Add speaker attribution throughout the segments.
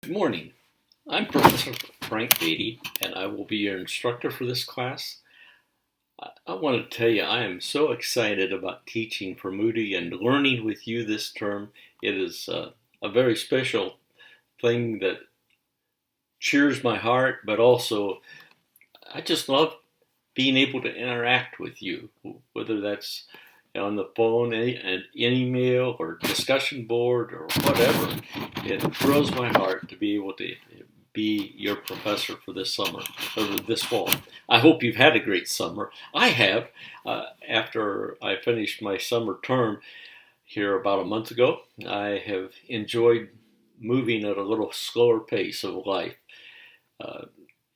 Speaker 1: Good morning. I'm Professor Frank Beatty, and I will be your instructor for this class. I want to tell you I am so excited about teaching for Moody and learning with you this term. It is a very special thing that cheers my heart, but also I just love being able to interact with you, whether that's on the phone, an email, or discussion board, or whatever. It thrills my heart to be able to be your professor for this summer, or this fall. I hope you've had a great summer. I have. After I finished my summer term here about a month ago, I have enjoyed moving at a little slower pace of life. Uh,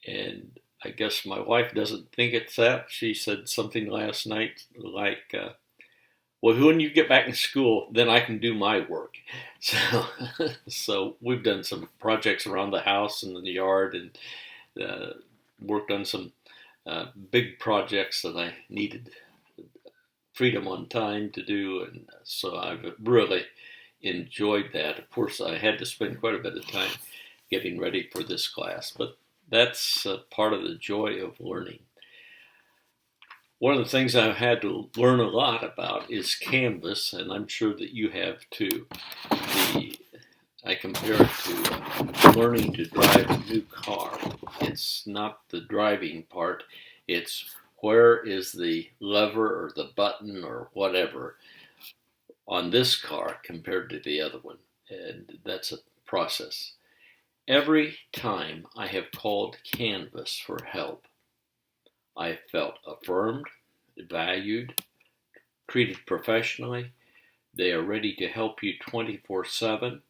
Speaker 1: and I guess my wife doesn't think it's that. She said something last night like, well, when you get back in school, then I can do my work. So, so we've done some projects around the house and in the yard, and worked on some big projects that I needed freedom on time to do, and so I've really enjoyed that. Of course, I had to spend quite a bit of time getting ready for this class, but that's part of the joy of learning. One of the things I've had to learn a lot about is Canvas, and I'm sure that you have too. I compare it to learning to drive a new car. It's not the driving part, it's where is the lever or the button or whatever on this car compared to the other one. And that's a process. Every time I have called Canvas for help, I felt affirmed, valued, treated professionally. They are ready to help you 24/7.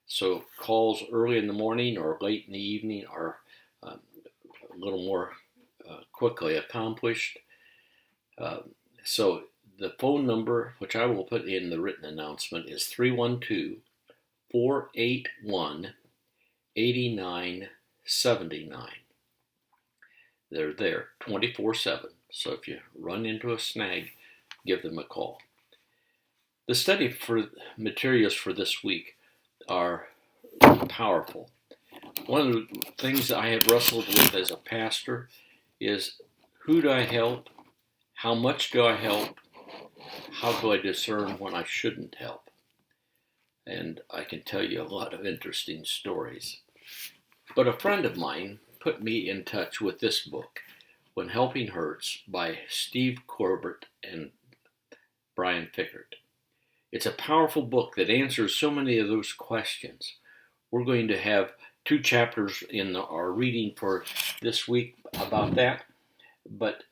Speaker 1: So calls early in the morning or late in the evening are a little more quickly accomplished. So the phone number, which I will put in the written announcement, is 312-481-8979. They're there 24/7. So if you run into a snag, give them a call. The study for materials for this week are powerful. One of the things I have wrestled with as a pastor is, who do I help? How much do I help? How do I discern when I shouldn't help? And I can tell you a lot of interesting stories. But a friend of mine put me in touch with this book, When Helping Hurts, by Steve Corbett and Brian Fikkert. It's a powerful book that answers so many of those questions. We're going to have 2 chapters in our reading for this week about that, but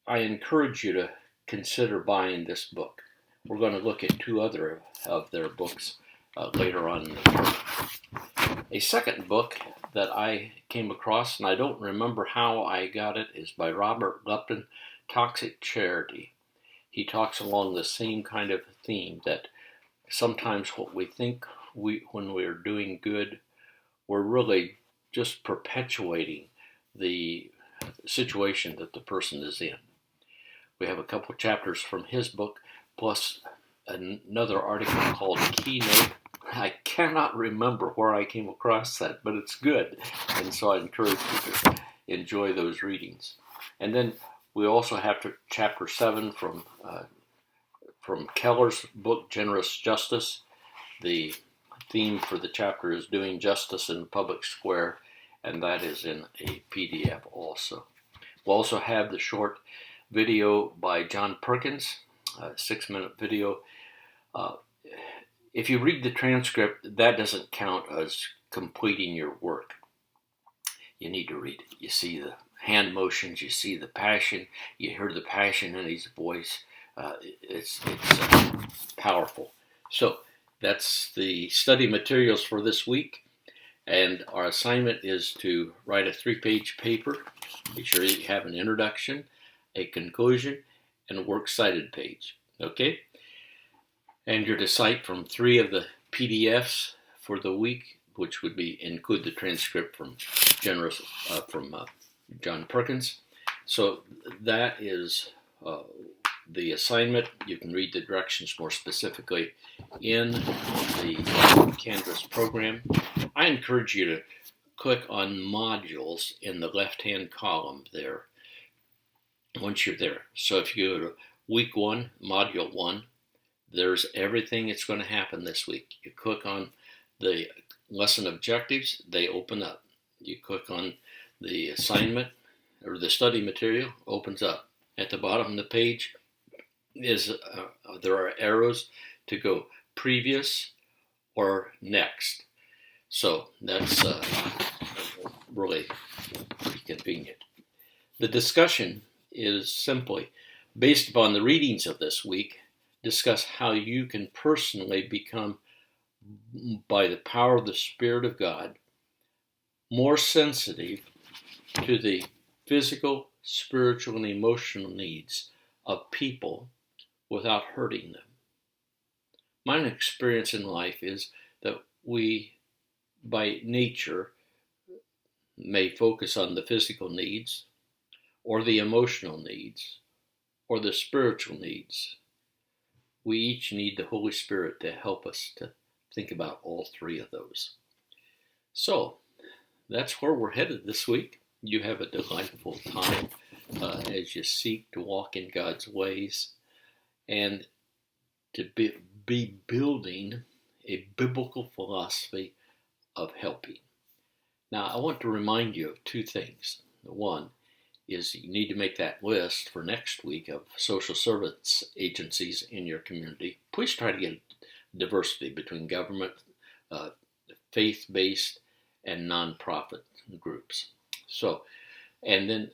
Speaker 1: I encourage you to consider buying this book. We're going to look at 2 other of their books later on in the term. A second book that I came across, and I don't remember how I got it, is by Robert Lupton, Toxic Charity. He talks along the same kind of theme, that sometimes what we think when we're doing good, we're really just perpetuating the situation that the person is in. We have a couple chapters from his book, plus another article called Keynote. I cannot remember where I came across that, but it's good, and so I encourage you to enjoy those readings. And then we also have chapter 7 from Keller's book, Generous Justice. The theme for the chapter is Doing Justice in the Public Square, and that is in a PDF also. We'll also have the short video by John Perkins, a 6-minute video. If you read the transcript, that doesn't count as completing your work. You need to read it. You see the hand motions, you see the passion, you hear the passion in his voice. It's powerful. So that's the study materials for this week. And our assignment is to write a 3-page paper. Be sure you have an introduction, a conclusion, and a works cited page. Okay? And you're to cite from 3 of the PDFs for the week, which would include the transcript from John Perkins. So that is the assignment. You can read the directions more specifically in the Canvas program. I encourage you to click on modules in the left-hand column there once you're there. So if you go to week 1, module 1, there's everything that's going to happen this week. You click on the lesson objectives, they open up. You click on the assignment or the study material, opens up. At the bottom of the page is there are arrows to go previous or next. So that's really pretty convenient. The discussion is simply based upon the readings of this week. Discuss how you can personally become, by the power of the Spirit of God, more sensitive to the physical, spiritual, and emotional needs of people without hurting them. My experience in life is that we, by nature, may focus on the physical needs, or the emotional needs, or the spiritual needs. We each need the Holy Spirit to help us to think about all three of those. So, that's where we're headed this week. You have a delightful time as you seek to walk in God's ways and to be building a biblical philosophy of helping. Now, I want to remind you of 2 things. One is you need to make that list for next week of social service agencies in your community. Please try to get diversity between government, faith-based, and nonprofit groups. So, and then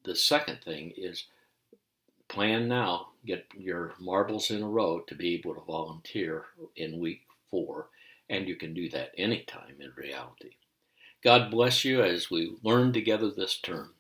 Speaker 1: the second thing is plan now, get your marbles in a row to be able to volunteer in week 4, and you can do that anytime in reality. God bless you as we learn together this term.